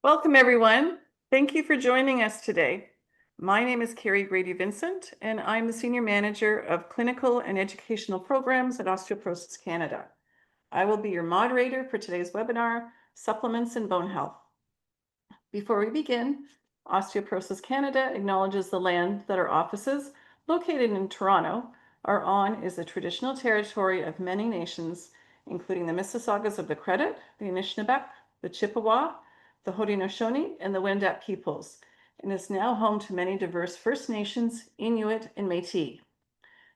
Welcome, everyone. Thank you for joining us today. My name is Kerry Grady Vincent, and I'm the Senior Manager of Clinical and Educational Programs at Osteoporosis Canada. I will be your moderator for today's webinar, Supplements in Bone Health. Before we begin, Osteoporosis Canada acknowledges the land that our offices, located in Toronto, are on is the traditional territory of many nations, including the Mississaugas of the Credit, the Anishinaabe, the Chippewa, the Haudenosaunee, and the Wendat peoples, and is now home to many diverse First Nations, Inuit, and Métis.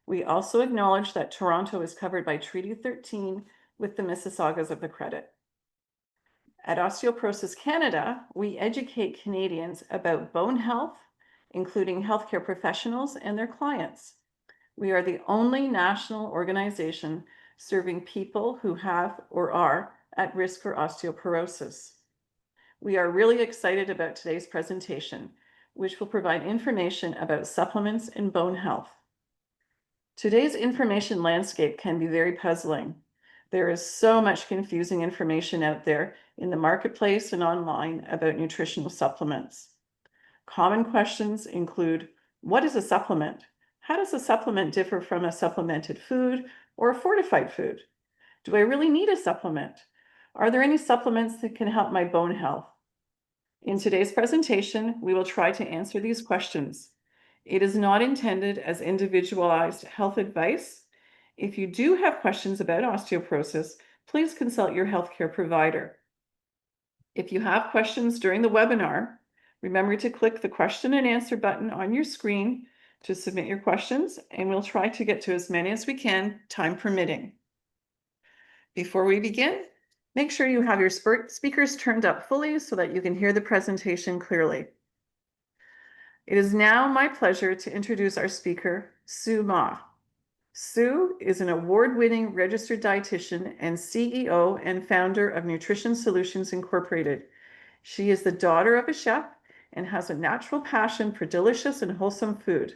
We also acknowledge that Toronto is covered by Treaty 13 with the Mississaugas of the Credit. At Osteoporosis Canada, we educate Canadians about bone health, including healthcare professionals and their clients. We are the only national organization serving people who have or are at risk for osteoporosis. We are really excited about today's presentation, which will provide information about supplements in bone health. Today's information landscape can be very puzzling. There is so much confusing information out there in the marketplace and online about nutritional supplements. Common questions include, what is a supplement? How does a supplement differ from a supplemented food or a fortified food? Do I really need a supplement? Are there any supplements that can help my bone health? In today's presentation, we will try to answer these questions. It is not intended as individualized health advice. If you do have questions about osteoporosis, please consult your healthcare provider. If you have questions during the webinar, remember to click the question and answer button on your screen to submit your questions, and we'll try to get to as many as we can, time permitting. Before we begin, make sure you have your speakers turned up fully so that you can hear the presentation clearly. It is now my pleasure to introduce our speaker, Sue Mah. Sue is an award-winning registered dietitian and CEO and founder of Nutrition Solutions Incorporated. She is the daughter of a chef and has a natural passion for delicious and wholesome food.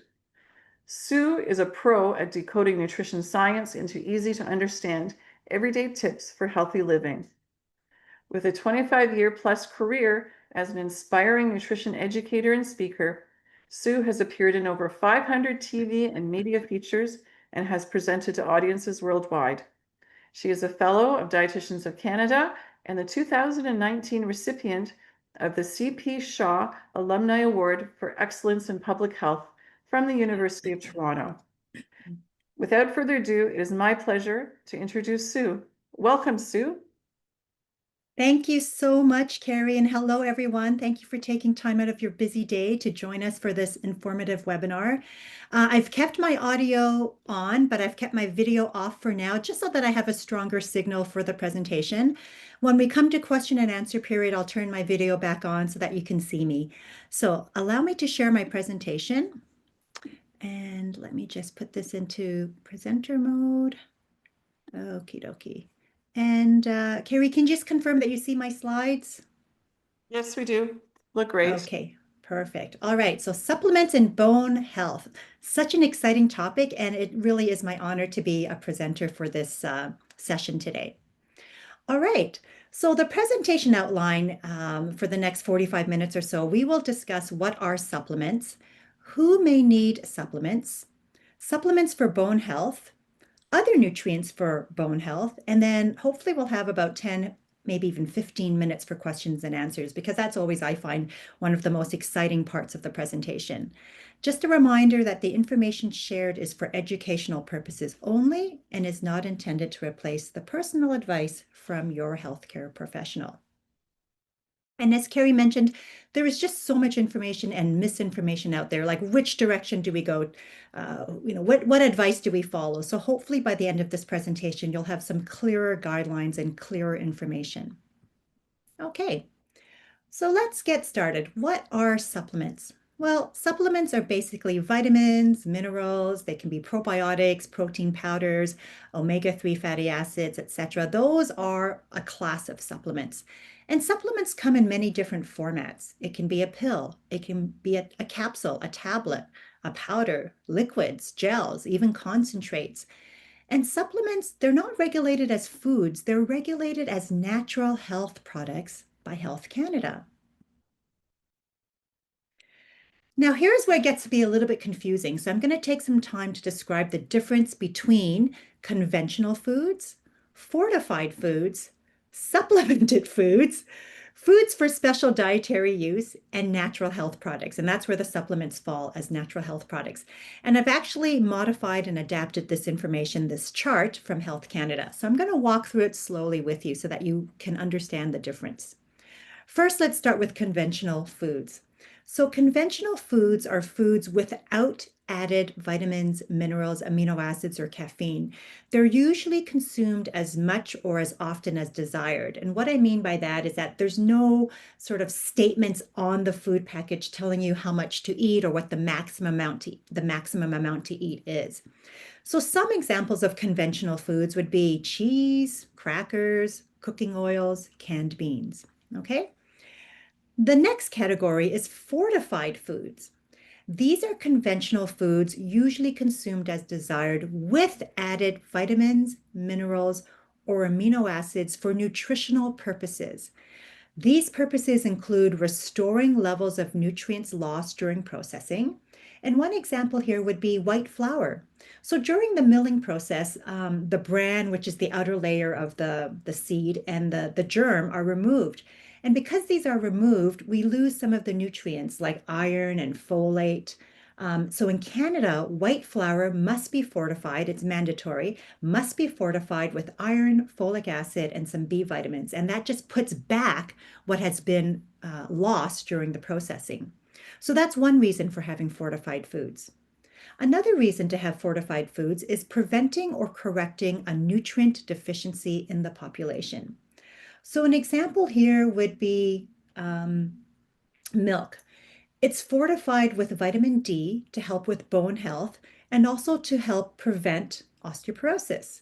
Sue is a pro at decoding nutrition science into easy-to-understand everyday tips for healthy living. With a 25-year-plus career as an inspiring nutrition educator and speaker, Sue has appeared in over 500 TV and media features and has presented to audiences worldwide. She is a fellow of Dietitians of Canada and the 2019 recipient of the C.P. Shaw Alumni Award for Excellence in Public Health from the University of Toronto. Without further ado, it is my pleasure to introduce Sue. Welcome, Sue. Thank you so much, Kerry, and hello, everyone. Thank you for taking time out of your busy day to join us for this informative webinar. I've kept my audio on, but I've kept my video off for now, just so that I have a stronger signal for the presentation. When we come to question and answer period, I'll turn my video back on so that you can see me. So allow me to share my presentation. And let me just put this into presenter mode. Okie dokie. And Kerry, can you just confirm that you see my slides? Yes, we do. Look great. Okay, perfect. All right, so supplements in bone health. Such an exciting topic, and it really is my honor to be a presenter for this session today. All right, so the presentation outline for the next 45 minutes or so, we will discuss what are supplements, who may need supplements, supplements for bone health, other nutrients for bone health, and then hopefully we'll have about 10, maybe even 15 minutes for questions and answers, because that's always, I find, one of the most exciting parts of the presentation. Just a reminder that the information shared is for educational purposes only and is not intended to replace the personal advice from your healthcare professional. And as Kerry mentioned, there is just so much information and misinformation out there, like which direction do we go? What advice do we follow? So hopefully by the end of this presentation, you'll have some clearer guidelines and clearer information. Okay, so let's get started. What are supplements? Well, supplements are basically vitamins, minerals. They can be probiotics, protein powders, omega-3 fatty acids, etc. Those are a class of supplements. And supplements come in many different formats. It can be a pill, it can be a capsule, a tablet, a powder, liquids, gels, even concentrates. And supplements, they're not regulated as foods, they're regulated as natural health products by Health Canada. Now, here's where it gets to be a little bit confusing. So I'm going to take some time to describe the difference between conventional foods, fortified foods, supplemented foods, foods for special dietary use, and natural health products. And that's where the supplements fall as natural health products. And I've actually modified and adapted this information, this chart from Health Canada. So I'm going to walk through it slowly with you so that you can understand the difference. First, let's start with conventional foods. So conventional foods are foods without added vitamins, minerals, amino acids, or caffeine. They're usually consumed as much or as often as desired. And what I mean by that is that there's no sort of statements on the food package telling you how much to eat or what the maximum amount to eat is. So some examples of conventional foods would be cheese, crackers, cooking oils, canned beans. Okay? The next category is fortified foods. These are conventional foods usually consumed as desired with added vitamins, minerals, or amino acids for nutritional purposes. These purposes include restoring levels of nutrients lost during processing. And one example here would be white flour. So during the milling process, the bran, which is the outer layer of the seed, and the germ are removed. And because these are removed, we lose some of the nutrients like iron and folate. So in Canada, white flour must be fortified, it's mandatory, must be fortified with iron, folic acid, and some B vitamins. And that just puts back what has been lost during the processing. So that's one reason for having fortified foods. Another reason to have fortified foods is preventing or correcting a nutrient deficiency in the population. So an example here would be milk. It's fortified with vitamin D to help with bone health and also to help prevent osteoporosis.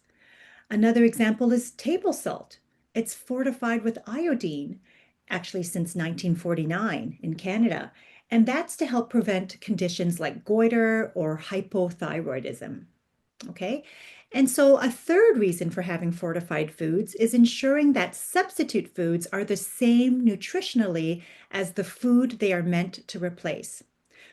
Another example is table salt. It's fortified with iodine, actually since 1949 in Canada, and that's to help prevent conditions like goiter or hypothyroidism. Okay. And so a third reason for having fortified foods is ensuring that substitute foods are the same nutritionally as the food they are meant to replace.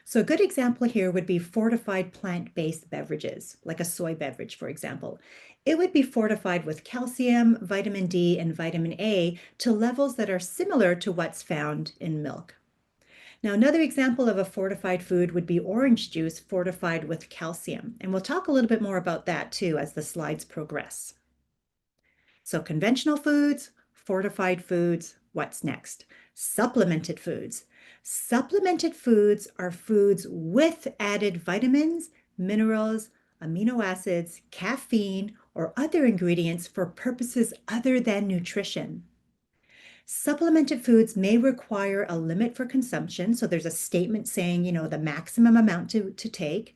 So a good example here would be fortified plant-based beverages, like a soy beverage, for example. It would be fortified with calcium, vitamin D, and vitamin A to levels that are similar to what's found in milk. Now, another example of a fortified food would be orange juice fortified with calcium. And we'll talk a little bit more about that too as the slides progress. So conventional foods, fortified foods, what's next? Supplemented foods. Supplemented foods are foods with added vitamins, minerals, amino acids, caffeine, or other ingredients for purposes other than nutrition. Supplemented foods may require a limit for consumption. So there's a statement saying, the maximum amount to take.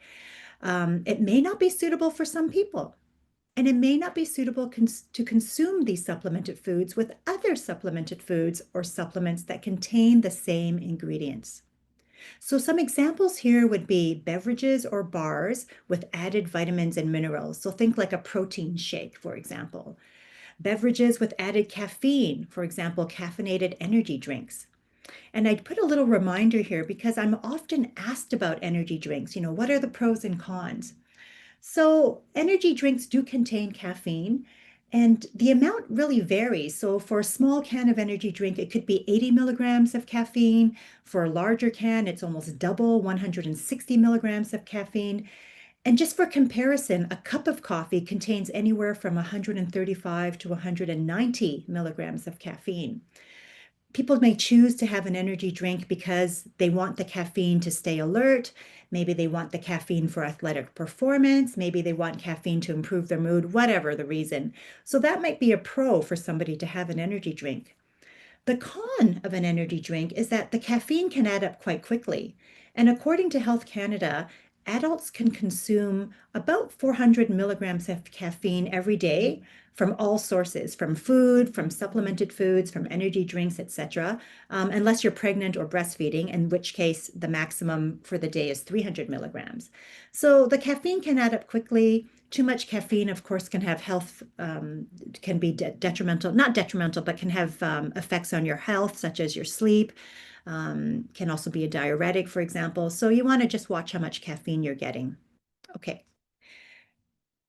It may not be suitable for some people. And it may not be suitable to consume these supplemented foods with other supplemented foods or supplements that contain the same ingredients. So some examples here would be beverages or bars with added vitamins and minerals. So think like a protein shake, for example. Beverages with added caffeine, for example, caffeinated energy drinks. And I'd put a little reminder here because I'm often asked about energy drinks. What are the pros and cons? So energy drinks do contain caffeine and the amount really varies. So for a small can of energy drink, it could be 80 milligrams of caffeine. For a larger can, it's almost double, 160 milligrams of caffeine. And just for comparison, a cup of coffee contains anywhere from 135 to 190 milligrams of caffeine. People may choose to have an energy drink because they want the caffeine to stay alert. Maybe they want the caffeine for athletic performance. Maybe they want caffeine to improve their mood, whatever the reason. So that might be a pro for somebody to have an energy drink. The con of an energy drink is that the caffeine can add up quite quickly. And according to Health Canada, adults can consume about 400 milligrams of caffeine every day from all sources, from food, from supplemented foods, from energy drinks, etc., unless you're pregnant or breastfeeding, in which case the maximum for the day is 300 milligrams. So the caffeine can add up quickly. too much caffeine, of course, can have health, can be detrimental, not detrimental, but can have effects on your health, such as your sleep, can also be a diuretic, for example. So you want to just watch how much caffeine you're getting. Okay.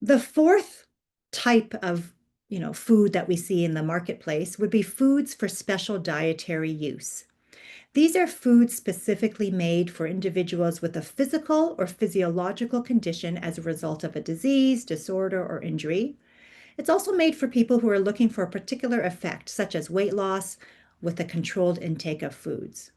The fourth type of food that we see in the marketplace would be foods for special dietary use. These are foods specifically made for individuals with a physical or physiological condition as a result of a disease, disorder, or injury. It's also made for people who are looking for a particular effect, such as weight loss, with a controlled intake of foods.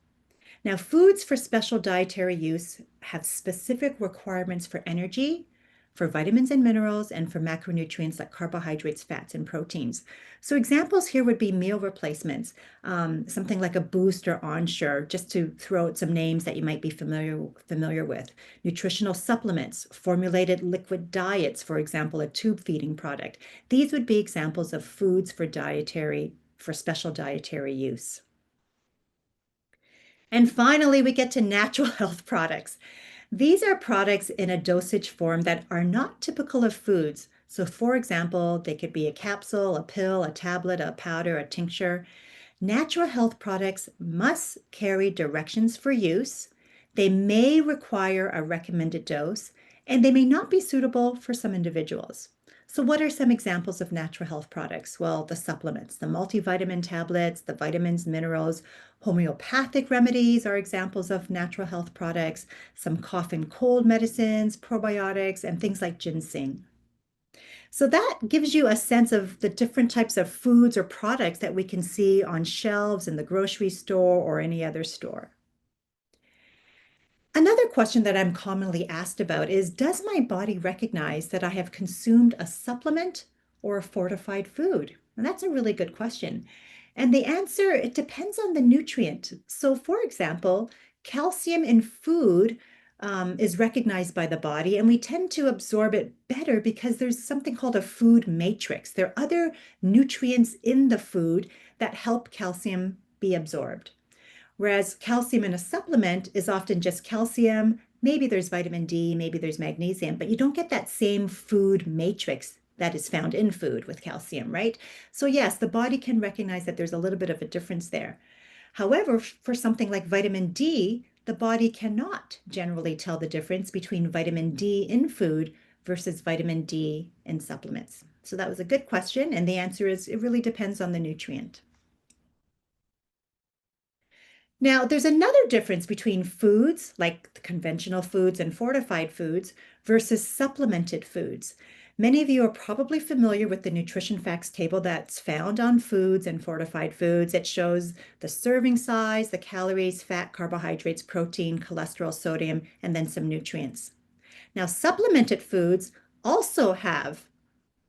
Now, foods for special dietary use have specific requirements for energy, for vitamins and minerals, and for macronutrients like carbohydrates, fats, and proteins. So examples here would be meal replacements, something like a Boost or Ensure, just to throw out some names that you might be familiar with. Nutritional supplements, formulated liquid diets, for example, a tube feeding product. These would be examples of foods for special dietary use. And finally, we get to natural health products. These are products in a dosage form that are not typical of foods. So, for example, they could be a capsule, a pill, a tablet, a powder, a tincture. Natural health products must carry directions for use. They may require a recommended dose, and they may not be suitable for some individuals. So, what are some examples of natural health products? Well, the supplements, the multivitamin tablets, the vitamins, minerals, homeopathic remedies are examples of natural health products, some cough and cold medicines, probiotics, and things like ginseng. So that gives you a sense of the different types of foods or products that we can see on shelves in the grocery store or any other store. Another question that I'm commonly asked about is, does my body recognize that I have consumed a supplement or a fortified food? And that's a really good question. And the answer, it depends on the nutrient. So for example, calcium in food is recognized by the body, and we tend to absorb it better because there's something called a food matrix. There are other nutrients in the food that help calcium be absorbed. Whereas calcium in a supplement is often just calcium. Maybe there's vitamin D, maybe there's magnesium, but you don't get that same food matrix that is found in food with calcium, right? So yes, the body can recognize that there's a little bit of a difference there. However, for something like vitamin D, the body cannot generally tell the difference between vitamin D in food versus vitamin D in supplements. So that was a good question, and the answer is it really depends on the nutrient. Now, there's another difference between foods, like the conventional foods and fortified foods, versus supplemented foods. Many of you are probably familiar with the nutrition facts table that's found on foods and fortified foods. It shows the serving size, the calories, fat, carbohydrates, protein, cholesterol, sodium, and then some nutrients. Now, supplemented foods also have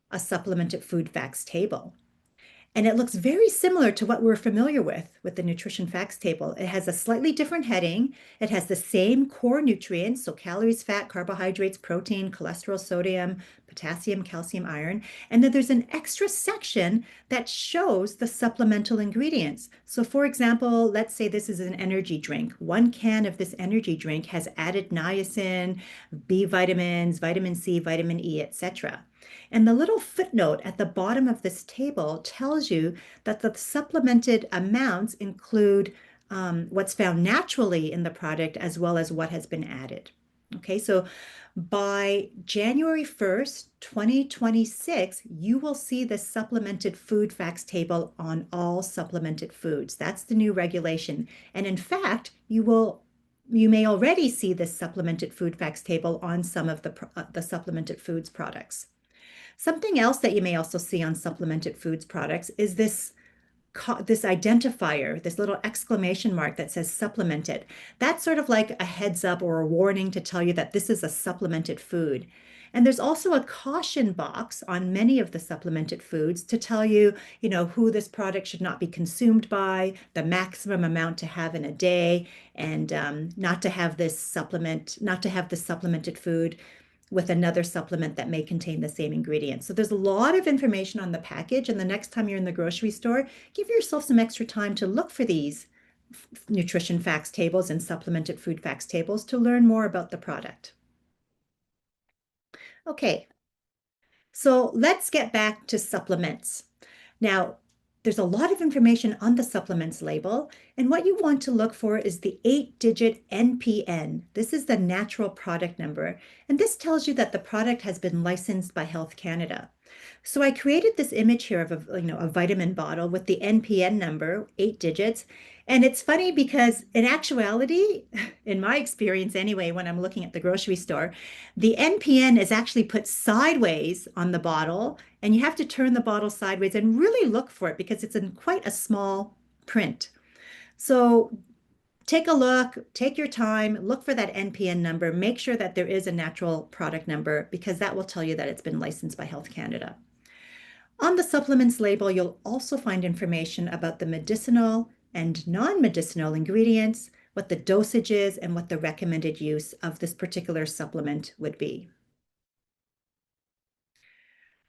a supplemented food facts table. And it looks very similar to what we're familiar with the nutrition facts table. It has a slightly different heading. It has the same core nutrients, so calories, fat, carbohydrates, protein, cholesterol, sodium, potassium, calcium, iron. And then there's an extra section that shows the supplemental ingredients. So for example, let's say this is an energy drink. One can of this energy drink has added niacin, B vitamins, vitamin C, vitamin E, etc. And the little footnote at the bottom of this table tells you that the supplemented amounts include what's found naturally in the product as well as what has been added. Okay, so by January 1st, 2026, you will see the supplemented food facts table on all supplemented foods. That's the new regulation. And in fact, you may already see this supplemented food facts table on some of the supplemented foods products. Something else that you may also see on supplemented foods products is this identifier, this little exclamation mark that says supplemented. That's sort of like a heads up or a warning to tell you that this is a supplemented food. And there's also a caution box on many of the supplemented foods to tell you, who this product should not be consumed by, the maximum amount to have in a day, and not to have the supplemented food with another supplement that may contain the same ingredients. So there's a lot of information on the package, and the next time you're in the grocery store, give yourself some extra time to look for these nutrition facts tables and supplemented food facts tables to learn more about the product. Okay, So let's get back to supplements. Now, there's a lot of information on the supplements label, and what you want to look for is the 8-digit NPN. This is the natural product number, and this tells you that the product has been licensed by Health Canada. So I created this image here of a vitamin bottle with the NPN number, 8 digits. And it's funny because in actuality, in my experience anyway, when I'm looking at the grocery store, the NPN is actually put sideways on the bottle, and you have to turn the bottle sideways and really look for it because it's in quite a small print. So take a look, take your time, look for that NPN number, make sure that there is a natural product number because that will tell you that it's been licensed by Health Canada. On the supplements label, you'll also find information about the medicinal and non-medicinal ingredients, what the dosage is, and what the recommended use of this particular supplement would be.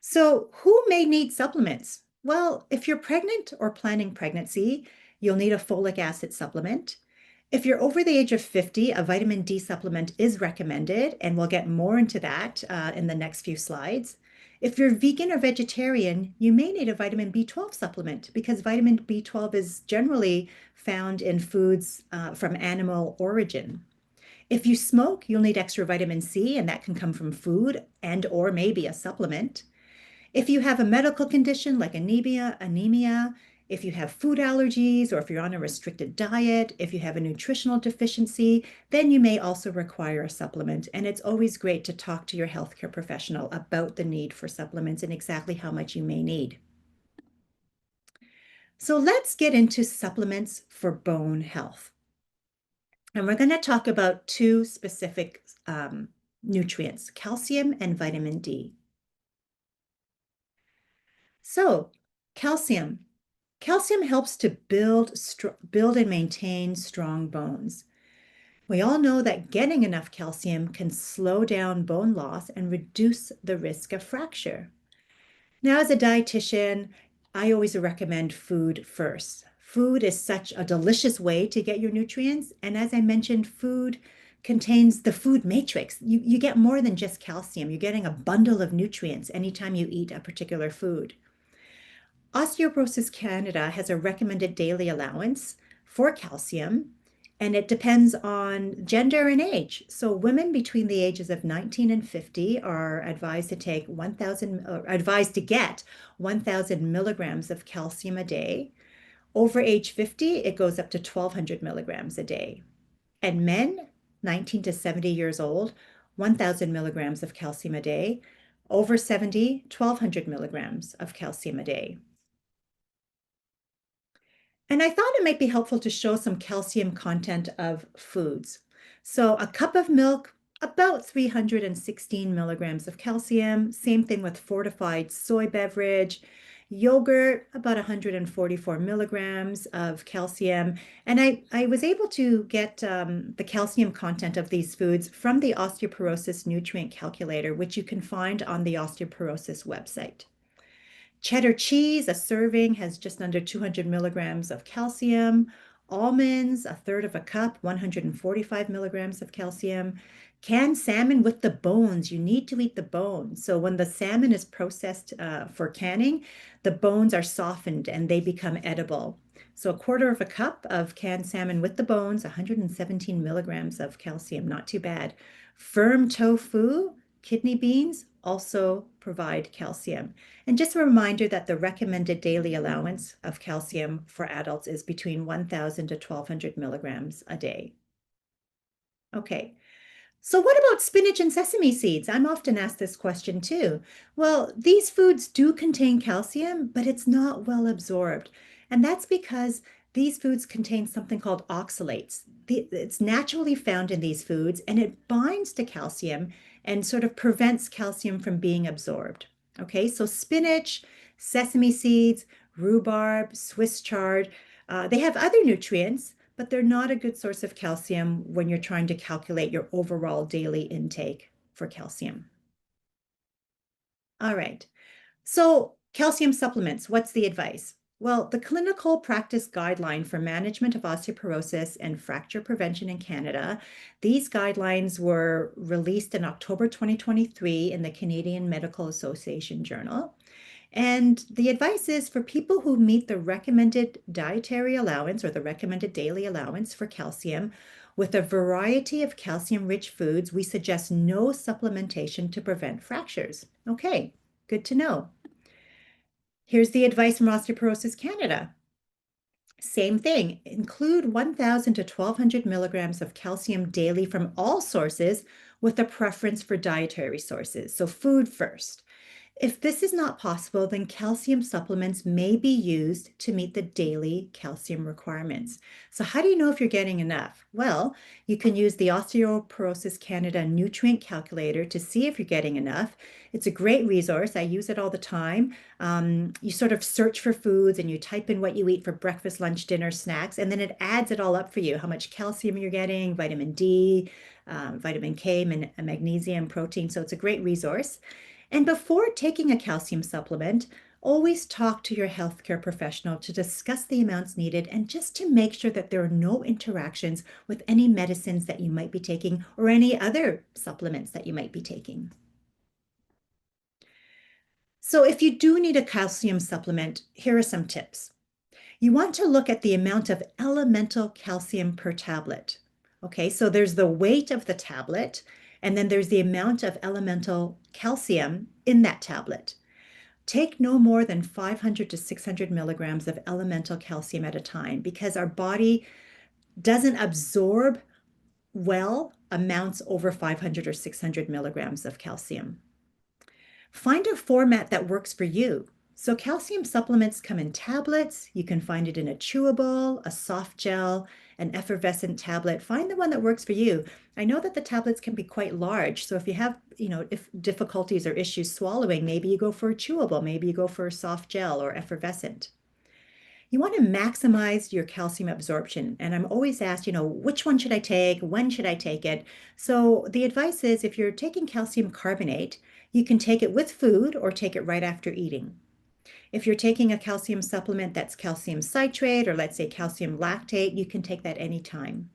So, who may need supplements? Well, if you're pregnant or planning pregnancy, you'll need a folic acid supplement. If you're over the age of 50, a vitamin D supplement is recommended, and we'll get more into that in the next few slides. If you're vegan or vegetarian, you may need a vitamin B12 supplement because vitamin B12 is generally found in foods from animal origin. If you smoke, you'll need extra vitamin C, and that can come from food and or maybe a supplement. If you have a medical condition like anemia, if you have food allergies, or if you're on a restricted diet, if you have a nutritional deficiency, then you may also require a supplement. And it's always great to talk to your healthcare professional about the need for supplements and exactly how much you may need. So let's get into supplements for bone health. And we're going to talk about two specific nutrients, calcium and vitamin D. So, calcium. Calcium helps to build and maintain strong bones. We all know that getting enough calcium can slow down bone loss and reduce the risk of fracture. Now, as a dietitian, I always recommend food first. Food is such a delicious way to get your nutrients. And as I mentioned, food contains the food matrix. You get more than just calcium. You're getting a bundle of nutrients anytime you eat a particular food. Osteoporosis Canada has a recommended daily allowance for calcium, and it depends on gender and age. So women between the ages of 19 and 50 are advised to take 1,000, or advised to get 1,000 milligrams of calcium a day. Over age 50, it goes up to 1,200 milligrams a day. And men, 19 to 70 years old, 1,000 milligrams of calcium a day. Over 70, 1,200 milligrams of calcium a day. And I thought it might be helpful to show some calcium content of foods. So a cup of milk, about 316 milligrams of calcium. Same thing with fortified soy beverage. Yogurt, about 144 milligrams of calcium. And I was able to get the calcium content of these foods from the Osteoporosis Nutrient Calculator, which you can find on the Osteoporosis website. Cheddar cheese, a serving, has just under 200 milligrams of calcium. Almonds, a third of a cup, 145 milligrams of calcium. Canned salmon with the bones. You need to eat the bones. So when the salmon is processed for canning, the bones are softened and they become edible. So a quarter of a cup of canned salmon with the bones, 117 milligrams of calcium, not too bad. Firm tofu, kidney beans also provide calcium. And just a reminder that the recommended daily allowance of calcium for adults is between 1,000 to 1,200 milligrams a day. Okay, so what about spinach and sesame seeds? I'm often asked this question too. Well, these foods do contain calcium, but it's not well absorbed. And that's because these foods contain something called oxalates. It's naturally found in these foods and it binds to calcium and sort of prevents calcium from being absorbed. Okay, so spinach, sesame seeds, rhubarb, Swiss chard, they have other nutrients, but they're not a good source of calcium when you're trying to calculate your overall daily intake for calcium. All right, so calcium supplements, what's the advice? Well, the Clinical Practice Guideline for Management of Osteoporosis and Fracture Prevention in Canada, these guidelines were released in October 2023 in the Canadian Medical Association Journal. And the advice is for people who meet the recommended dietary allowance or the recommended daily allowance for calcium with a variety of calcium-rich foods, we suggest no supplementation to prevent fractures. Okay, good to know. Here's the advice from Osteoporosis Canada. Same thing, include 1,000 to 1,200 milligrams of calcium daily from all sources with a preference for dietary sources, so food first. If this is not possible, then calcium supplements may be used to meet the daily calcium requirements. So how do you know if you're getting enough? Well, you can use the Osteoporosis Canada Nutrient Calculator to see if you're getting enough. It's a great resource. I use it all the time. You sort of search for foods and you type in what you eat for breakfast, lunch, dinner, snacks, and then it adds it all up for you, how much calcium you're getting, vitamin D, vitamin K, magnesium, protein. So it's a great resource. And before taking a calcium supplement, always talk to your healthcare professional to discuss the amounts needed and just to make sure that there are no interactions with any medicines that you might be taking or any other supplements that you might be taking. So if you do need a calcium supplement, here are some tips. You want to look at the amount of elemental calcium per tablet. Okay, so there's the weight of the tablet, and then there's the amount of elemental calcium in that tablet. Take no more than 500 to 600 milligrams of elemental calcium at a time because our body doesn't absorb well amounts over 500 or 600 milligrams of calcium. Find a format that works for you. So calcium supplements come in tablets. You can find it in a chewable, a soft gel, an effervescent tablet. Find the one that works for you. I know that the tablets can be quite large. So if you have, if difficulties or issues swallowing, maybe you go for a chewable, maybe you go for a soft gel or effervescent. You want to maximize your calcium absorption. And I'm always asked, which one should I take? When should I take it? So the advice is if you're taking calcium carbonate, you can take it with food or take it right after eating. If you're taking a calcium supplement that's calcium citrate or let's say calcium lactate, you can take that anytime.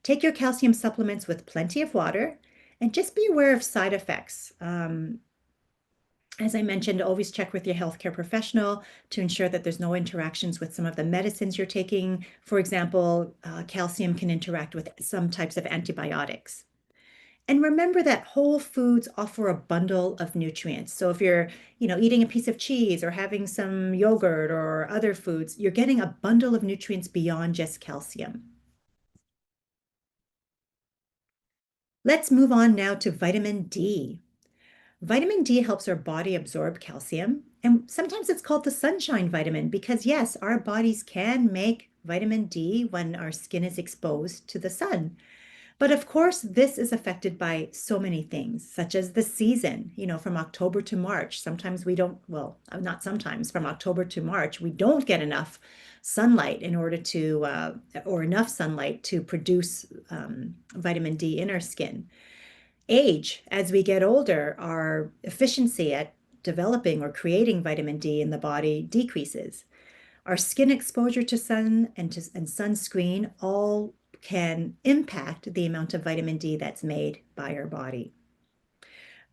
Take your calcium supplements with plenty of water and just be aware of side effects. As I mentioned, always check with your healthcare professional to ensure that there's no interactions with some of the medicines you're taking. For example, calcium can interact with some types of antibiotics. And remember that whole foods offer a bundle of nutrients. So if you're, eating a piece of cheese or having some yogurt or other foods, you're getting a bundle of nutrients beyond just calcium. Let's move on now to vitamin D. Vitamin D helps our body absorb calcium, and sometimes it's called the sunshine vitamin because, yes, our bodies can make vitamin D when our skin is exposed to the sun. But of course, this is affected by so many things, such as the season, from October to March. Sometimes we don't, well, not sometimes, from October to March, we don't get enough sunlight in order to, or enough sunlight to produce vitamin D in our skin. Age, as we get older, our efficiency at developing or creating vitamin D in the body decreases. Our skin exposure to sun and sunscreen all can impact the amount of vitamin D that's made by our body.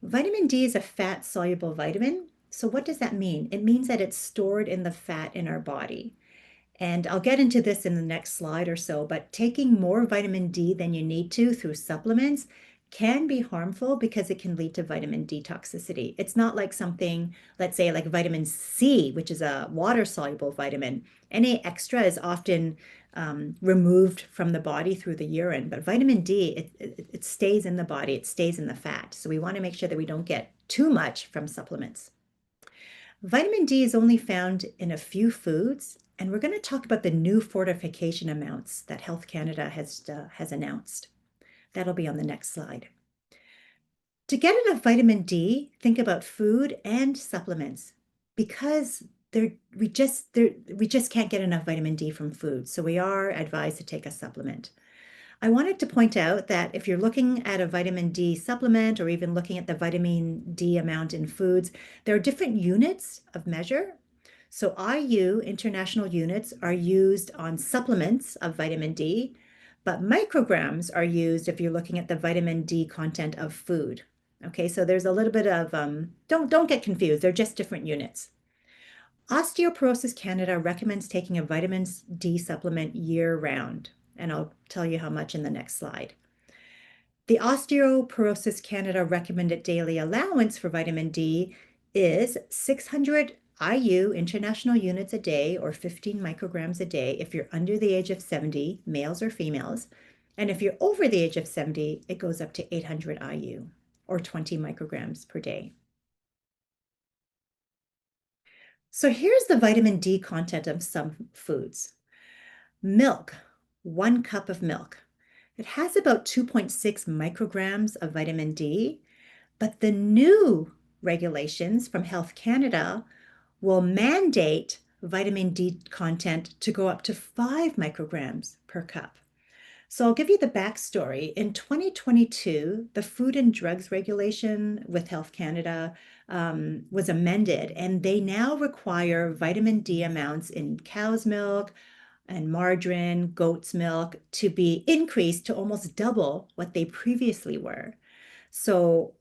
Vitamin D is a fat-soluble vitamin. So what does that mean? It means that it's stored in the fat in our body. And I'll get into this in the next slide or so, but taking more vitamin D than you need to through supplements can be harmful because it can lead to vitamin D toxicity. It's not like something, let's say like vitamin C, which is a water-soluble vitamin. Any extra is often removed from the body through the urine, but vitamin D, it stays in the body, it stays in the fat. So we want to make sure that we don't get too much from supplements. Vitamin D is only found in a few foods, and we're going to talk about the new fortification amounts that Health Canada has announced. That'll be on the next slide. To get enough vitamin D, think about food and supplements because we just can't get enough vitamin D from food, so we are advised to take a supplement. I wanted to point out that if you're looking at a vitamin D supplement or even looking at the vitamin D amount in foods, there are different units of measure. So IU, international units, are used on supplements of vitamin D, but micrograms are used if you're looking at the vitamin D content of food. Okay, so there's a little bit of, don't get confused, they're just different units. Osteoporosis Canada recommends taking a vitamin D supplement year round, and I'll tell you how much in the next slide. The Osteoporosis Canada recommended daily allowance for vitamin D is 600 IU international units a day or 15 micrograms a day if you're under the age of 70, males or females. And if you're over the age of 70, it goes up to 800 IU or 20 micrograms per day. So here's the vitamin D content of some foods. Milk, 1 cup of milk. It has about 2.6 micrograms of vitamin D, but the new regulations from Health Canada will mandate vitamin D content to go up to 5 micrograms per cup. So I'll give you the backstory. In 2022, the Food and Drugs Regulation with Health Canada was amended, and they now require vitamin D amounts in cow's milk and margarine, goat's milk to be increased to almost double what they previously were. So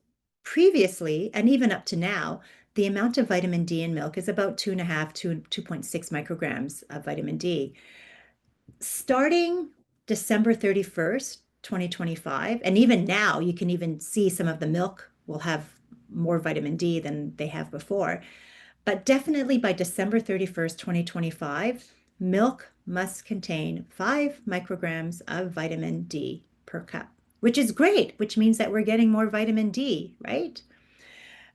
previously, and even up to now, the amount of vitamin D in milk is about 2.5 to 2.6 micrograms of vitamin D. Starting December 31st, 2025, and even now, you can even see some of the milk will have more vitamin D than they have before. But definitely by December 31st, 2025, milk must contain 5 micrograms of vitamin D per cup, which is great, which means that we're getting more vitamin D, right?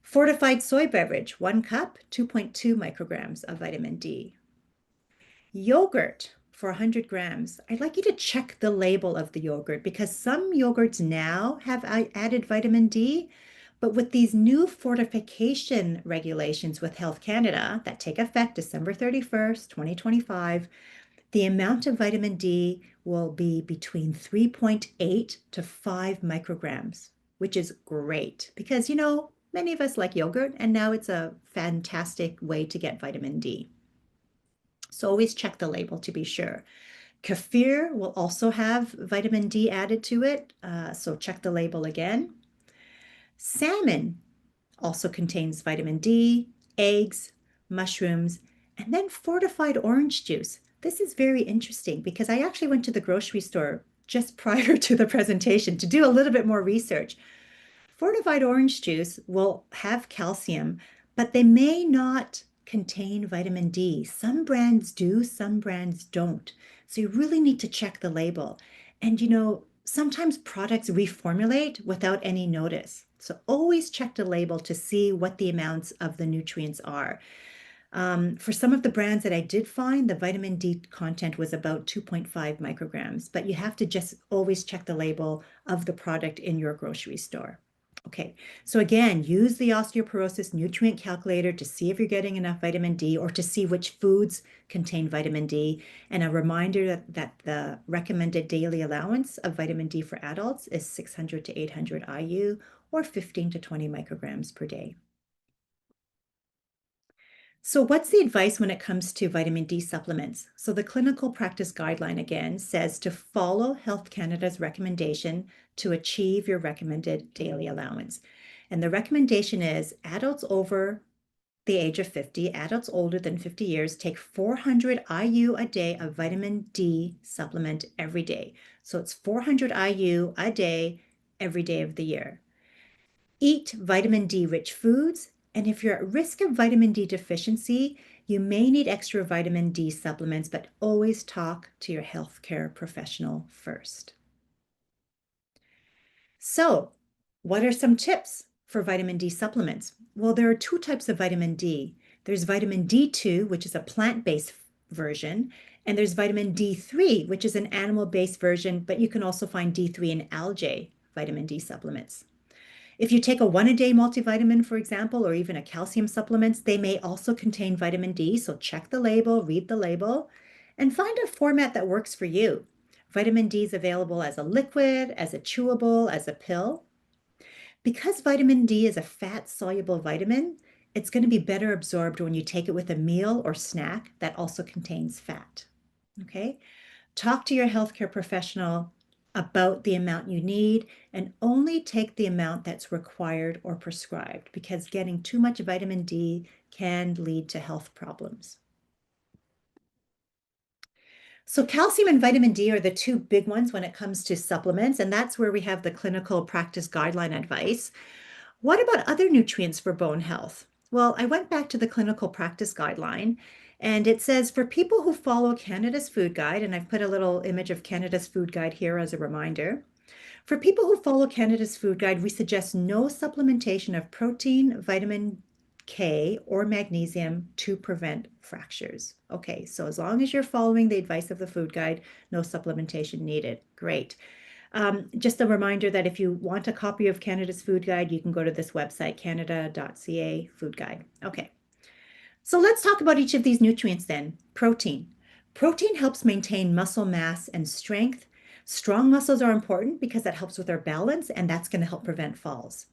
Fortified soy beverage, 1 cup, 2.2 micrograms of vitamin D. Yogurt for 100 grams. I'd like you to check the label of the yogurt because some yogurts now have added vitamin D, but with these new fortification regulations with Health Canada that take effect December 31st, 2025, the amount of vitamin D will be between 3.8 to 5 micrograms, which is great because, many of us like yogurt, and now it's a fantastic way to get vitamin D. So always check the label to be sure. Kefir will also have vitamin D added to it, so check the label again. Salmon also contains vitamin D, eggs, mushrooms, and then fortified orange juice. This is very interesting because I actually went to the grocery store just prior to the presentation to do a little bit more research. Fortified orange juice will have calcium, but they may not contain vitamin D. Some brands do, some brands don't. So you really need to check the label. And sometimes products reformulate without any notice. So always check the label to see what the amounts of the nutrients are. For some of the brands that I did find, the vitamin D content was about 2.5 micrograms, but you have to just always check the label of the product in your grocery store. Okay, so again, use the osteoporosis nutrient calculator to see if you're getting enough vitamin D or to see which foods contain vitamin D. And a reminder that the recommended daily allowance of vitamin D for adults is 600 to 800 IU or 15 to 20 micrograms per day. So what's the advice when it comes to vitamin D supplements? So the clinical practice guideline again says to follow Health Canada's recommendation to achieve your recommended daily allowance. And the recommendation is adults over the age of 50, adults older than 50 years, take 400 IU a day of vitamin D supplement every day. So it's 400 IU a day every day of the year. Eat vitamin D rich foods, and if you're at risk of vitamin D deficiency, you may need extra vitamin D supplements, but always talk to your healthcare professional first. So, what are some tips for vitamin D supplements? Well, there are 2 types of vitamin D. There's vitamin D2, which is a plant-based version, and there's vitamin D3, which is an animal-based version, but you can also find D3 in algae vitamin D supplements. If you take a 1-a-day multivitamin, for example, or even a calcium supplements, they may also contain vitamin D. So check the label, read the label, and find a format that works for you. Vitamin D is available as a liquid, as a chewable, as a pill. Because vitamin D is a fat-soluble vitamin, it's going to be better absorbed when you take it with a meal or snack that also contains fat. Okay? Talk to your healthcare professional about the amount you need and only take the amount that's required or prescribed because getting too much vitamin D can lead to health problems. So calcium and vitamin D are the two big ones when it comes to supplements, and that's where we have the clinical practice guideline advice. What about other nutrients for bone health? Well, I went back to the clinical practice guideline, and it says for people who follow Canada's food guide, and I've put a little image of Canada's food guide here as a reminder. For people who follow Canada's food guide, we suggest no supplementation of protein, vitamin K, or magnesium to prevent fractures. Okay, so as long as you're following the advice of the food guide, no supplementation needed. Great. Just a reminder that if you want a copy of Canada's food guide, you can go to this website, canada.ca food guide. Okay, so let's talk about each of these nutrients then. Protein. Protein helps maintain muscle mass and strength. Strong muscles are important because that helps with our balance and that's going to help prevent falls.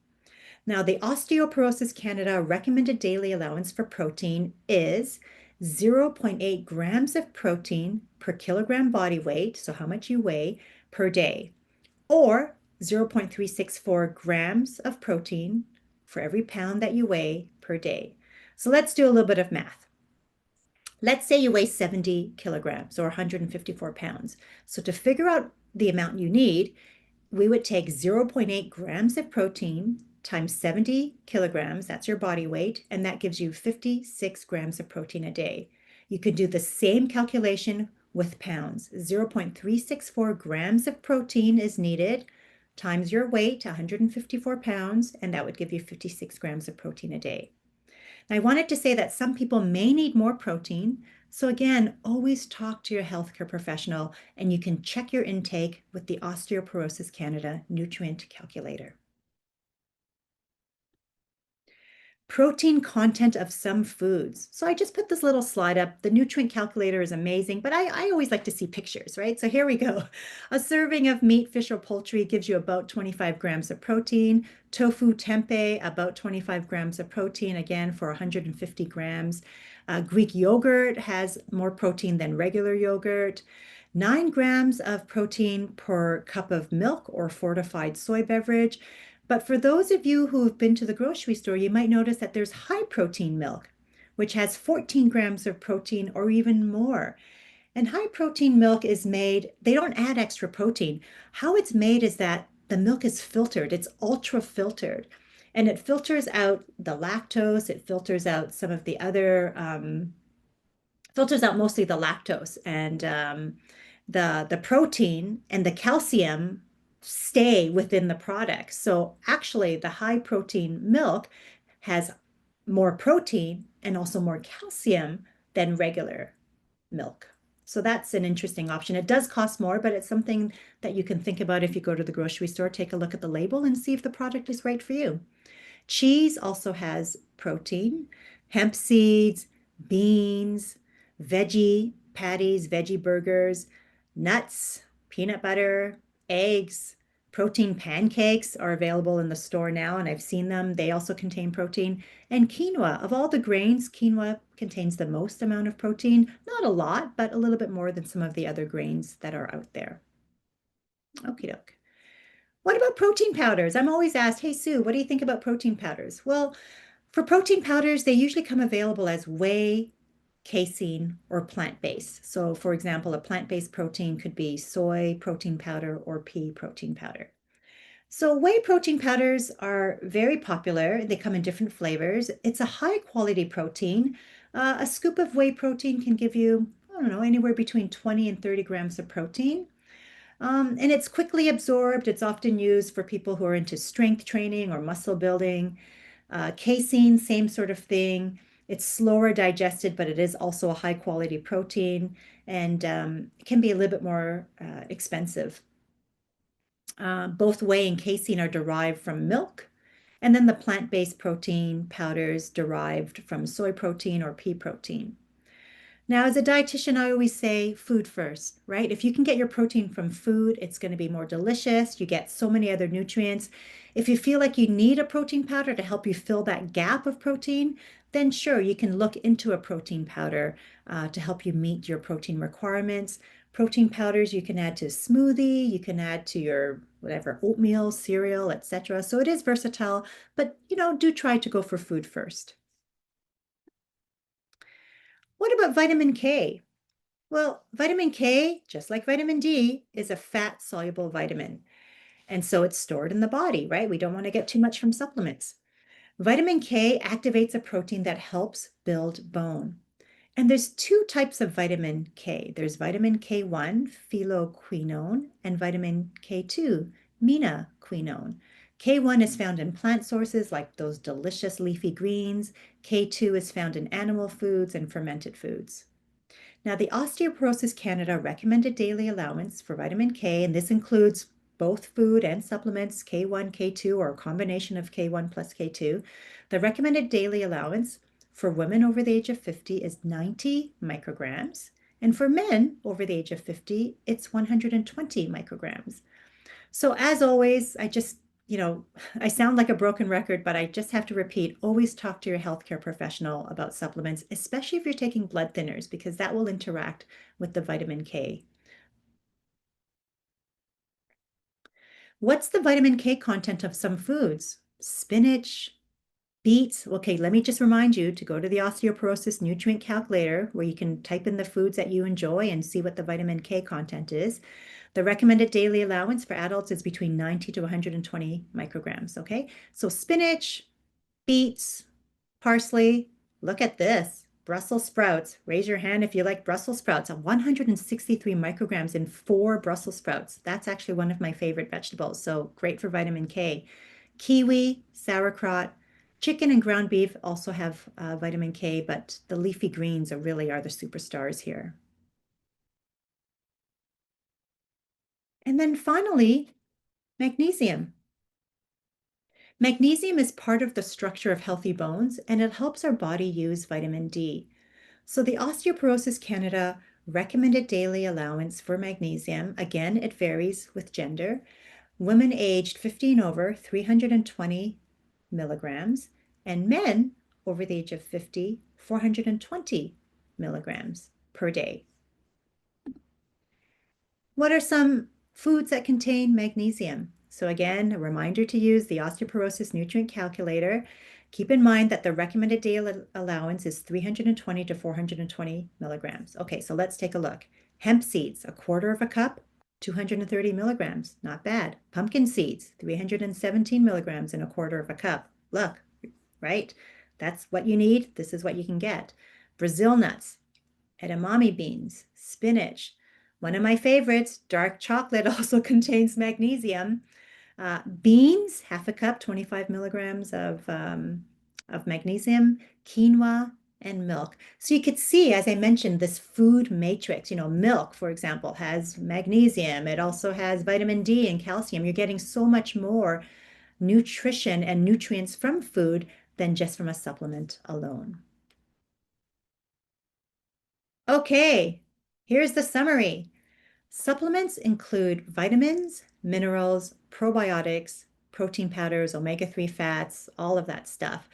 Now, the Osteoporosis Canada recommended daily allowance for protein is 0.8 grams of protein per kilogram body weight, so how much you weigh, per day, or 0.364 grams of protein for every pound that you weigh per day. So let's do a little bit of math. Let's say you weigh 70 kilograms or 154 pounds. So to figure out the amount you need, we would take 0.8 grams of protein times 70 kilograms, that's your body weight, and that gives you 56 grams of protein a day. You could do the same calculation with pounds. 0.364 grams of protein is needed times your weight, 154 pounds, and that would give you 56 grams of protein a day. Now, I wanted to say that some people may need more protein. So again, always talk to your healthcare professional and you can check your intake with the Osteoporosis Canada nutrient calculator. Protein content of some foods. So I just put this little slide up. The nutrient calculator is amazing, but I always like to see pictures, right? So here we go. A serving of meat, fish, or poultry gives you about 25 grams of protein. Tofu tempeh, about 25 grams of protein, again, for 150 grams. Greek yogurt has more protein than regular yogurt. 9 grams of protein per cup of milk or fortified soy beverage. But for those of you who have been to the grocery store, you might notice that there's high protein milk, which has 14 grams of protein or even more. And high protein milk is made, they don't add extra protein. How it's made is that the milk is filtered, it's ultra filtered, and it filters out the lactose, it filters out some of the other, filters out mostly the lactose and the protein and the calcium stay within the product. So actually the high protein milk has more protein and also more calcium than regular milk. So that's an interesting option. It does cost more, but it's something that you can think about if you go to the grocery store, take a look at the label and see if the product is right for you. Cheese also has protein, hemp seeds, beans, veggie patties, veggie burgers, nuts, peanut butter, eggs, protein pancakes are available in the store now, and I've seen them. They also contain protein. And quinoa, of all the grains, quinoa contains the most amount of protein. Not a lot, but a little bit more than some of the other grains that are out there. Okie doke. What about protein powders? I'm always asked, hey, Sue, what do you think about protein powders? Well, for protein powders, they usually come available as whey, casein, or plant-based. So for example, a plant-based protein could be soy protein powder or pea protein powder. So whey protein powders are very popular. They come in different flavors. It's a high quality protein. A scoop of whey protein can give you, I don't know, anywhere between 20 and 30 grams of protein. And it's quickly absorbed. It's often used for people who are into strength training or muscle building. Casein, same sort of thing. It's slower digested, but it is also a high quality protein and it can be a little bit more expensive. Both whey and casein are derived from milk, and then the plant-based protein powders derived from soy protein or pea protein. Now, as a dietitian, I always say food first, right? If you can get your protein from food, it's going to be more delicious. You get so many other nutrients. If you feel like you need a protein powder to help you fill that gap of protein, then sure, you can look into a protein powder to help you meet your protein requirements. Protein powders you can add to a smoothie, you can add to your whatever oatmeal, cereal, etc. So it is versatile, but do try to go for food first. What about vitamin K? Well, vitamin K, just like vitamin D, is a fat-soluble vitamin. And so it's stored in the body, right? We don't want to get too much from supplements. Vitamin K activates a protein that helps build bone. And there's two types of vitamin K. There's vitamin K1, phylloquinone, and vitamin K2, menaquinone. K1 is found in plant sources like those delicious leafy greens. K2 is found in animal foods and fermented foods. Now, the Osteoporosis Canada recommended daily allowance for vitamin K, and this includes both food and supplements, K1, K2, or a combination of K1 plus K2. The recommended daily allowance for women over the age of 50 is 90 micrograms, and for men over the age of 50, it's 120 micrograms. So as always, I sound like a broken record, but I just have to repeat, always talk to your healthcare professional about supplements, especially if you're taking blood thinners, because that will interact with the vitamin K. What's the vitamin K content of some foods? Spinach, beets. Okay, let me just remind you to go to the osteoporosis nutrient calculator where you can type in the foods that you enjoy and see what the vitamin K content is. The recommended daily allowance for adults is between 90 to 120 micrograms, okay? So spinach, beets, parsley, look at this. Brussels sprouts. Raise your hand if you like Brussels sprouts. 163 micrograms in 4 Brussels sprouts. That's actually one of my favorite vegetables, so great for vitamin K. Kiwi, sauerkraut, chicken and ground beef also have vitamin K, but the leafy greens really are the superstars here. And then finally, magnesium. Magnesium is part of the structure of healthy bones, and it helps our body use vitamin D. So the Osteoporosis Canada recommended daily allowance for magnesium, again, it varies with gender. Women aged 15 over, 320 milligrams, and men over the age of 50, 420 milligrams per day. What are some foods that contain magnesium? So again, a reminder to use the osteoporosis nutrient calculator. Keep in mind that the recommended daily allowance is 320 to 420 milligrams. Okay, so let's take a look. Hemp seeds, a quarter of a cup, 230 milligrams, not bad. Pumpkin seeds, 317 milligrams in a quarter of a cup. Look, right? That's what you need. This is what you can get. Brazil nuts, edamame beans, spinach. One of my favorites, dark chocolate, also contains magnesium. Beans, half a cup, 25 milligrams of magnesium, quinoa, and milk. So you could see, as I mentioned, this food matrix. Milk, for example, has magnesium. It also has vitamin D and calcium. You're getting so much more nutrition and nutrients from food than just from a supplement alone. Okay, here's the summary. Supplements include vitamins, minerals, probiotics, protein powders, omega-3 fats, all of that stuff.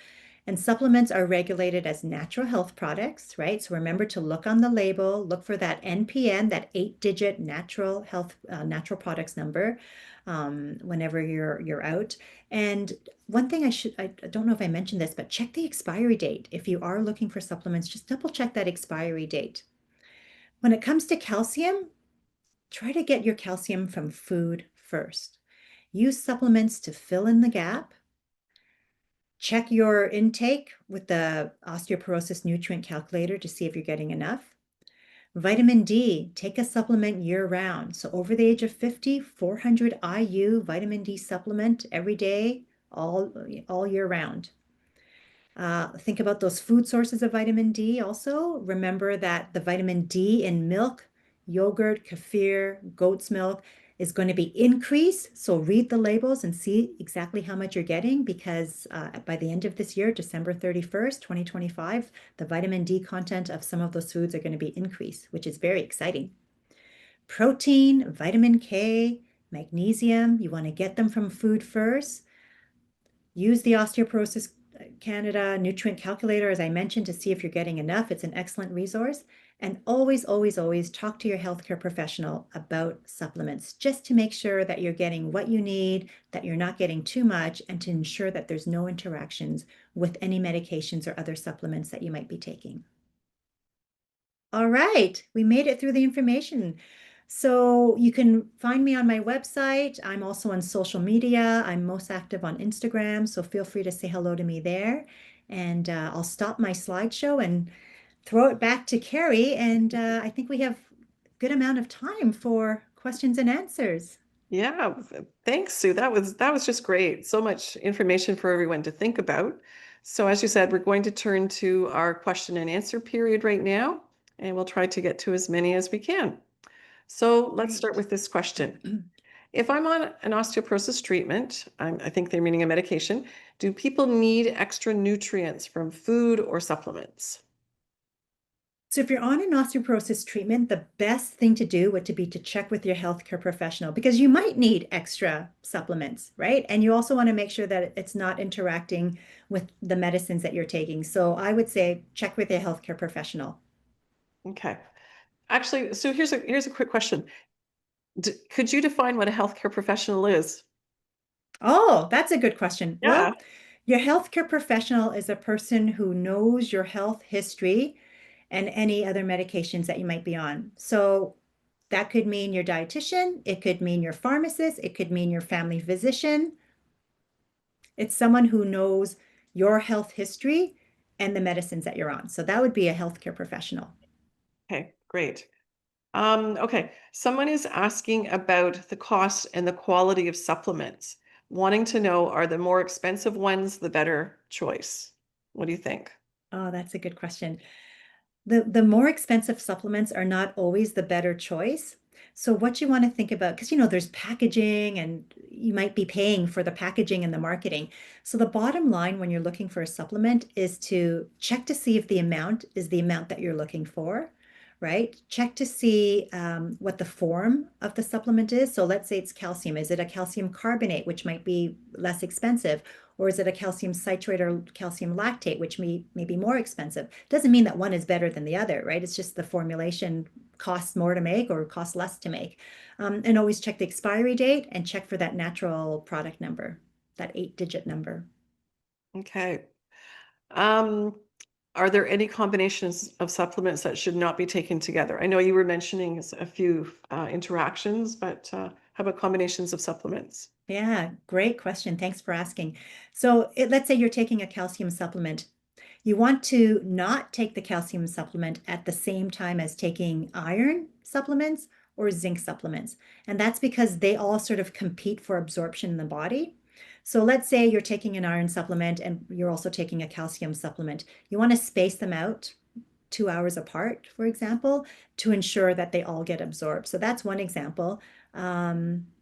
And supplements are regulated as natural health products, right? So remember to look on the label, look for that NPN, that 8-digit natural health, natural products number, whenever you're out. And one thing I don't know if I mentioned this, but check the expiry date. If you are looking for supplements, just double check that expiry date. When it comes to calcium, try to get your calcium from food first. Use supplements to fill in the gap. Check your intake with the osteoporosis nutrient calculator to see if you're getting enough. Vitamin D, take a supplement year round. So over the age of 50, 400 IU vitamin D supplement every day, all year round. Think about those food sources of vitamin D also. Remember that the vitamin D in milk, yogurt, kefir, goat's milk, is going to be increased. So read the labels and see exactly how much you're getting, because by the end of this year, December 31st, 2025, the vitamin D content of some of those foods are going to be increased, which is very exciting. Protein, vitamin K, magnesium, you want to get them from food first. Use the Osteoporosis Canada nutrient calculator, as I mentioned, to see if you're getting enough. It's an excellent resource. And always, always, always talk to your healthcare professional about supplements, just to make sure that you're getting what you need, that you're not getting too much, and to ensure that there's no interactions with any medications or other supplements that you might be taking. All right, we made it through the information. So you can find me on my website. I'm also on social media. I'm most active on Instagram, so feel free to say hello to me there. And I'll stop my slideshow and throw it back to Kerry. And I think we have a good amount of time for questions and answers. Yeah, thanks, Sue. That was just great. So much information for everyone to think about. So as you said, we're going to turn to our question and answer period right now, and we'll try to get to as many as we can. So let's start Great. with this question. If I'm on an osteoporosis treatment, I think they're meaning a medication, do people need extra nutrients from food or supplements? So if you're on an osteoporosis treatment, the best thing to do would to be to check with your healthcare professional, because you might need extra supplements, right? And you also want to make sure that it's not interacting with the medicines that you're taking. So I would say check with your healthcare professional. Okay. Actually, Sue, here's a quick question. Could you define what a healthcare professional is? Oh, that's a good question. Yeah. Well, your healthcare professional is a person who knows your health history and any other medications that you might be on. So that could mean your dietitian, it could mean your pharmacist, it could mean your family physician. It's someone who knows your health history and the medicines that you're on. So that would be a healthcare professional. Okay, great. Okay, someone is asking about the cost and the quality of supplements, wanting to know, are the more expensive ones the better choice? What do you think? Oh, that's a good question. The more expensive supplements are not always the better choice. So what you want to think about, because there's packaging and you might be paying for the packaging and the marketing. So the bottom line when you're looking for a supplement is to check to see if the amount is the amount that you're looking for, right? Check to see what the form of the supplement is. So let's say it's calcium. Is it a calcium carbonate, which might be less expensive? Or is it a calcium citrate or calcium lactate, which may be more expensive? Doesn't mean that one is better than the other, right? It's just the formulation costs more to make or costs less to make. And always check the expiry date and check for that natural product number, that 8-digit number. Okay. Um, are there any combinations of supplements that should not be taken together? I know you were mentioning a few interactions, but how about combinations of supplements? Yeah, great question. Thanks for asking. So let's say you're taking a calcium supplement. You want to not take the calcium supplement at the same time as taking iron supplements or zinc supplements. And that's because they all sort of compete for absorption in the body. So let's say you're taking an iron supplement and you're also taking a calcium supplement. You want to space them out 2 hours apart, for example, to ensure that they all get absorbed. So that's one example.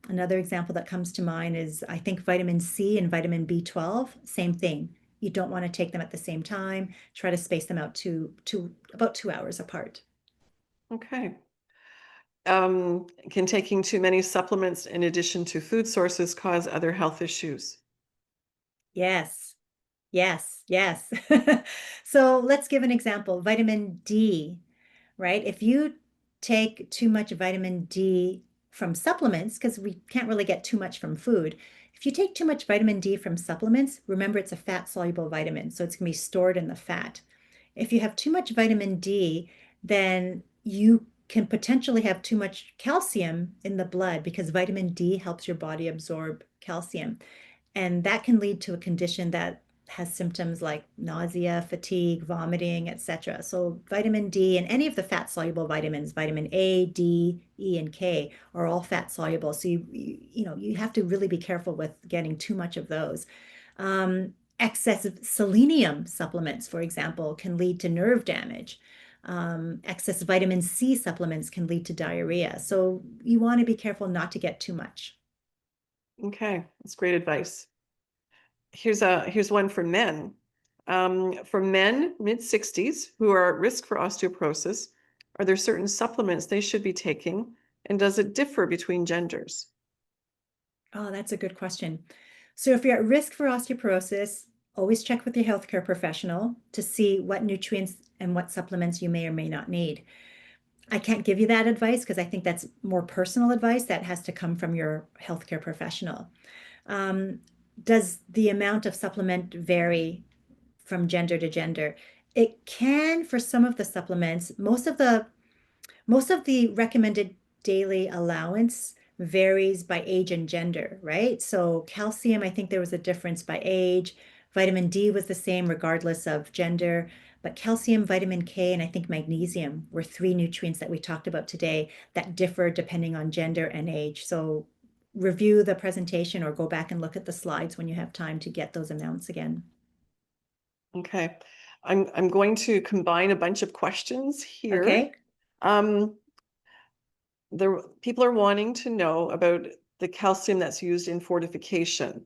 Another example that comes to mind is, I think, vitamin C and vitamin B12, same thing. You don't want to take them at the same time. Try to space them out to about 2 hours apart. Okay. Can taking too many supplements in addition to food sources cause other health issues? Yes, yes, yes. So let's give an example. Vitamin D, right? If you take too much vitamin D from supplements, because we can't really get too much from food. If you take too much vitamin D from supplements, remember it's a fat soluble vitamin, so it's going to be stored in the fat. If you have too much vitamin D, then you can potentially have too much calcium in the blood, because vitamin D helps your body absorb calcium. And that can lead to a condition that has symptoms like nausea, fatigue, vomiting, etc. So vitamin D and any of the fat soluble vitamins, vitamin A, D, E, and K are all fat soluble. So you have to really be careful with getting too much of those. Excessive selenium supplements, for example, can lead to nerve damage. Excess vitamin C supplements can lead to diarrhea. So you want to be careful not to get too much. Okay, that's great advice. Here's one for men. For men mid-60s who are at risk for osteoporosis, are there certain supplements they should be taking, and does it differ between genders? Oh, that's a good question. So if you're at risk for osteoporosis, always check with your healthcare professional to see what nutrients and what supplements you may or may not need. I can't give you that advice because I think that's more personal advice that has to come from your healthcare professional. Um, does the amount of supplement vary from gender to gender? It can for some of the supplements. Most of the recommended daily allowance varies by age and gender, right? So calcium, I think there was a difference by age. Vitamin D was the same regardless of gender, but calcium, vitamin K, and I think magnesium were three nutrients that we talked about today that differ depending on gender and age. So review the presentation or go back and look at the slides when you have time to get those amounts again. Okay, I'm going to combine a bunch of questions here. Okay, Um, People are wanting to know about the calcium that's used in fortification.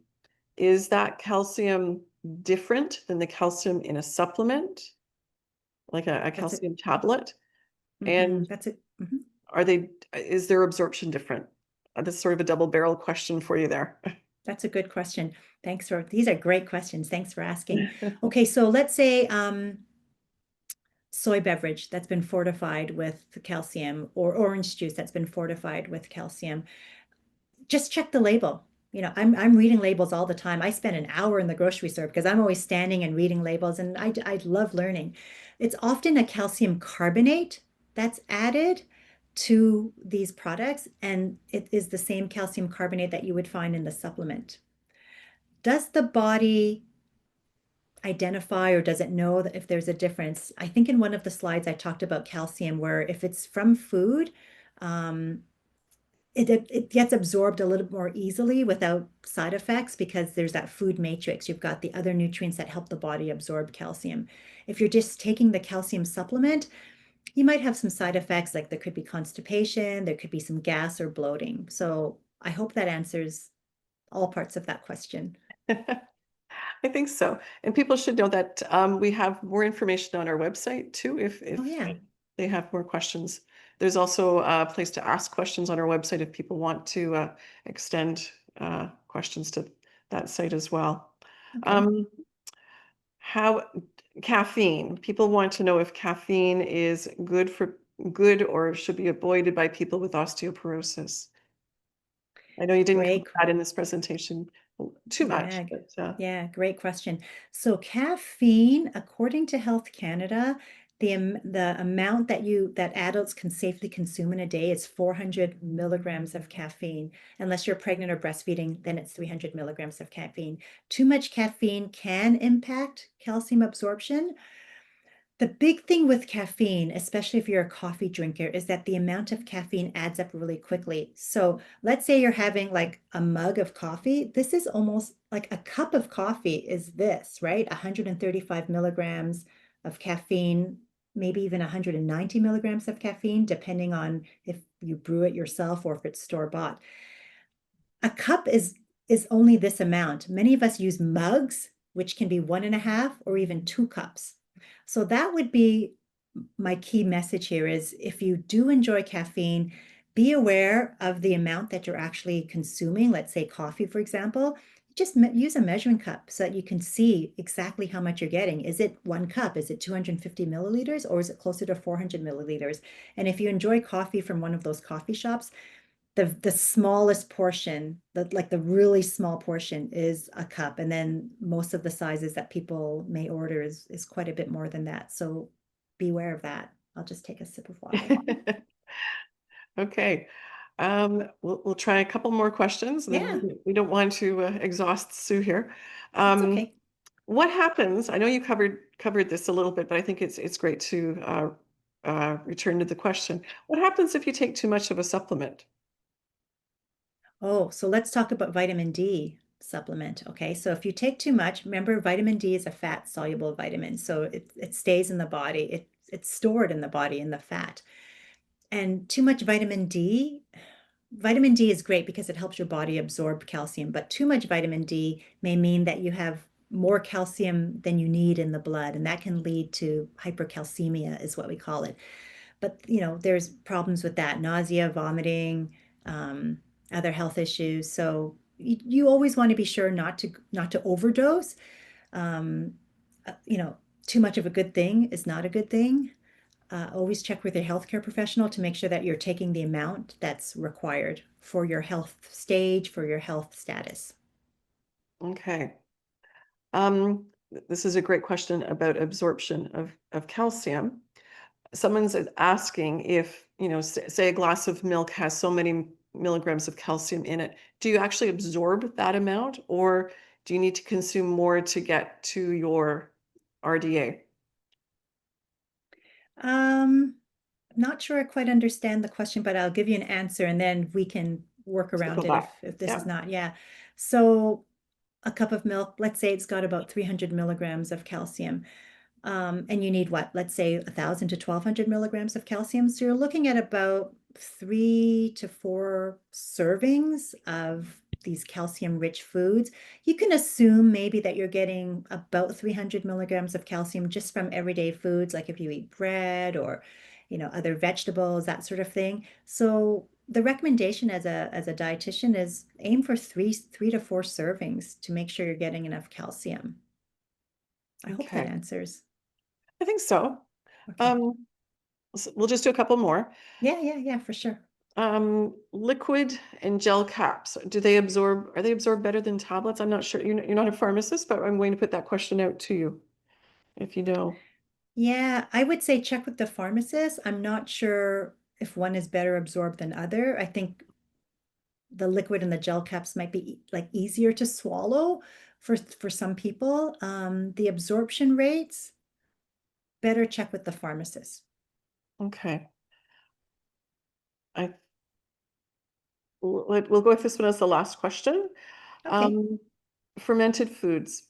Is that calcium different than the calcium in a supplement, like a that's a calcium tablet? And that's a mhm. is their absorption different? That's sort of a double barrel question for you there. That's a good question. These are great questions. Thanks for asking. Okay, so let's say soy beverage that's been fortified with calcium or orange juice that's been fortified with calcium. Just check the label. I'm reading labels all the time. I spend an hour in the grocery store because I'm always standing and reading labels, and I love learning. It's often a calcium carbonate that's added to these products, and it is the same calcium carbonate that you would find in the supplement. Does the body identify or does it know that if there's a difference? I think in one of the slides I talked about calcium, where if it's from food, um, it gets absorbed a little more easily without side effects because there's that food matrix. You've got the other nutrients that help the body absorb calcium. If you're just taking the calcium supplement, you might have some side effects, like there could be constipation, there could be some gas or bloating. So I hope that answers all parts of that question. I think so. And people should know that we have more information on our website too, if Oh, yeah. they have more questions. There's also a place to ask questions on our website if people want to extend questions to that site as well. Okay. Um, how caffeine? People want to know if caffeine is good or should be avoided by people with osteoporosis. I know you didn't cover Great. that in this presentation too much, Yeah, but yeah, great question. So caffeine, according to Health Canada, the amount that adults can safely consume in a day is 400 milligrams of caffeine. Unless you're pregnant or breastfeeding, then it's 300 milligrams of caffeine. Too much caffeine can impact calcium absorption. The big thing with caffeine, especially if you're a coffee drinker, is that the amount of caffeine adds up really quickly. So let's say you're having like a mug of coffee. This is almost like a cup of coffee is this, right? 135 milligrams of caffeine, maybe even 190 milligrams of caffeine, depending on if you brew it yourself or if it's store-bought. A cup is only this amount. Many of us use mugs, which can be 1.5 or even 2 cups. So that would be my key message here is if you do enjoy caffeine, be aware of the amount that you're actually consuming. Let's say coffee, for example. Just use a measuring cup so that you can see exactly how much you're getting. Is it 1 cup? Is it 250 milliliters or is it closer to 400 milliliters? And if you enjoy coffee from one of those coffee shops, the smallest portion, the really small portion is a cup, and then most of the sizes that people may order is quite a bit more than that. So beware of that. I'll just take a sip of water. okay. We'll try a couple more questions, and then Yeah, we don't want to exhaust Sue here. that's Um, okay. what happens? I know you covered this a little bit, but I think it's great to return to the question. What happens if you take too much of a supplement? Oh, so let's talk about vitamin D supplement. Okay, so if you take too much, remember vitamin D is a fat soluble vitamin, so it stays in the body. it's stored in the body in the fat. And too much vitamin D is great because it helps your body absorb calcium, but too much vitamin D may mean that you have more calcium than you need in the blood, and that can lead to hypercalcemia, is what we call it. But there's problems with that, nausea, vomiting, um, other health issues. So you always want to be sure not to overdose. Um, you know, Too much of a good thing is not a good thing. Always check with your healthcare professional to make sure that you're taking the amount that's required for your health stage, for your health status. Okay. Um, this is a great question about absorption of calcium. Someone's asking if, say a glass of milk has so many milligrams of calcium in it. Do you actually absorb that amount, or do you need to consume more to get to your RDA? Not sure I quite understand the question, but I'll give you an answer and then we can work Circle around it back. if this is Yeah. not, yeah. So a cup of milk, let's say it's got about 300 milligrams of calcium. And you need what? Let's say 1,000 to 1,200 milligrams of calcium. So you're looking at about 3 to 4 servings of these calcium-rich foods. You can assume maybe that you're getting about 300 milligrams of calcium just from everyday foods, like if you eat bread or, other vegetables, that sort of thing. So the recommendation as a dietitian is aim for three to four servings to make sure you're getting enough calcium. I hope that Okay. answers. I think so. Okay. Um, we'll just do a couple more. Yeah, for sure. Liquid and gel caps, are they absorbed better than tablets? I'm not sure. You're not a pharmacist, but I'm going to put that question out to you if you know. Yeah, I would say check with the pharmacist. I'm not sure if one is better absorbed than other. I think the liquid and the gel caps might be like easier to swallow for some people. The absorption rates, better check with the pharmacist. Okay. I we'll go with this one as the last question. Okay. Um, Fermented foods.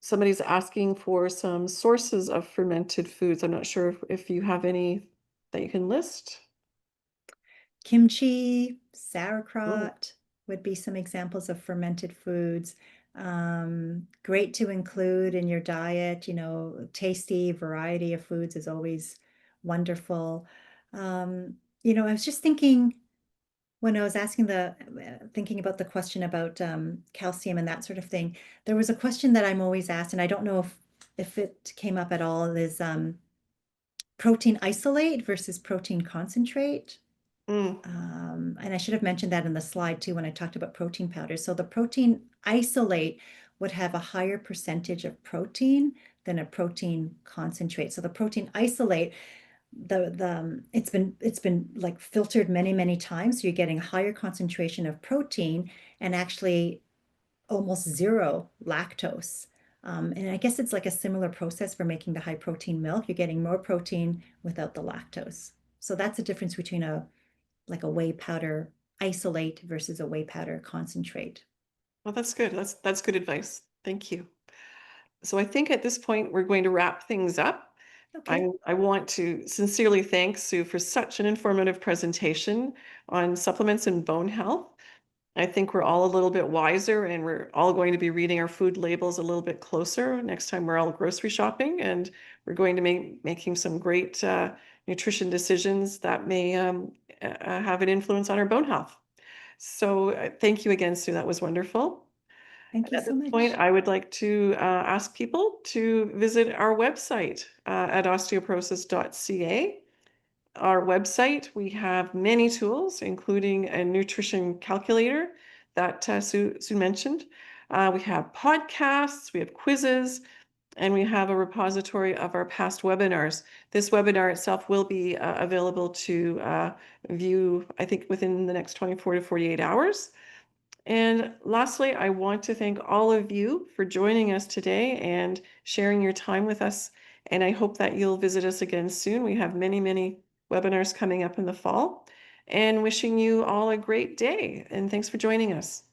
Somebody's asking for some sources of fermented foods. I'm not sure if you have any that you can list. Kimchi, Oh, sauerkraut would be some examples of fermented foods. Great to include in your diet. Tasty variety of foods is always wonderful. I was just thinking when I was thinking about the question about calcium and that sort of thing, there was a question that I'm always asked, and I don't know if it came up at all, is protein isolate versus protein concentrate. mm, And I should have mentioned that in the slide too when I talked about protein powders. So the protein isolate would have a higher percentage of protein than a protein concentrate. So the protein isolate, it's been like filtered many times. So you're getting a higher concentration of protein and actually almost zero lactose. And I guess it's like a similar process for making the high protein milk. You're getting more protein without the lactose. So that's the difference between a whey powder isolate versus a whey powder concentrate. well, that's good. That's good advice. Thank you. So I think at this point we're going to wrap things up. Okay. I want to sincerely thank Sue for such an informative presentation on supplements and bone health. I think we're all a little bit wiser, and we're all going to be reading our food labels a little bit closer next time we're all grocery shopping, and we're going to making some great nutrition decisions that may have an influence on our bone health. So thank you again, Sue. That was wonderful. Thank you At so this point, much. I would like to ask people to visit our website at osteoporosis.ca. Our website, we have many tools, including a nutrition calculator that Sue mentioned. We have podcasts, we have quizzes, and we have a repository of our past webinars. This webinar itself will be available to view, I think, within the next 24 to 48 hours. And lastly, I want to thank all of you for joining us today and sharing your time with us. And I hope that you'll visit us again soon. We have many webinars coming up in the fall, and wishing you all a great day. And thanks for joining us.